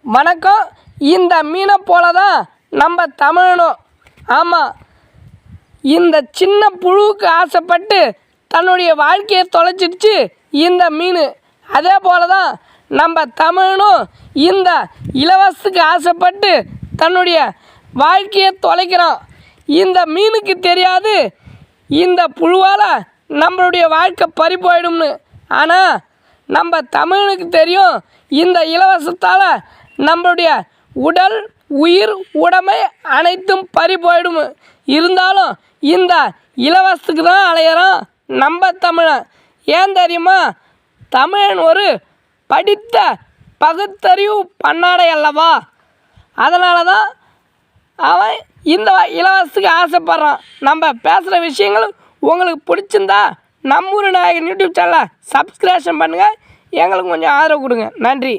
வணக்கம். இந்த மீனை போல தான் நம்ம தமிழனும். ஆமாம், இந்த சின்ன புழுவுக்கு ஆசைப்பட்டு தன்னுடைய வாழ்க்கையை தொலைச்சிடுச்சு இந்த மீன். அதே போல தான் நம்ம தமிழனும் இந்த இலவசத்துக்கு ஆசைப்பட்டு தன்னுடைய வாழ்க்கையை தொலைக்கிறான். இந்த மீனுக்கு தெரியாது இந்த புழுவால் நம்மளுடைய வாழ்க்கை பறி போயிடும்னு. ஆனால் நம்ம தமிழனுக்கு தெரியும் இந்த இலவசத்தால் நம்மளுடைய உடல், உயிர், உடைமை அனைத்தும் பறி போயிடும். இருந்தாலும் இந்த இலவசத்துக்கு தான் அலையிறான் நம்ம தமிழன். ஏன் தெரியுமா? தமிழன் ஒரு படித்த பகுத்தறிவு பன்னாடை அல்லவா. அதனால தான் அவன் இந்த இலவசத்துக்கு ஆசைப்படுறான். நம்ம பேசுகிற விஷயங்கள் உங்களுக்கு பிடிச்சிருந்தா நம்ம ஊர் நாயகன் யூடியூப் சேனலை சப்ஸ்கிரிப்ஷன் பண்ணுங்கள். எங்களுக்கு கொஞ்சம் ஆதரவு கொடுங்க. நன்றி.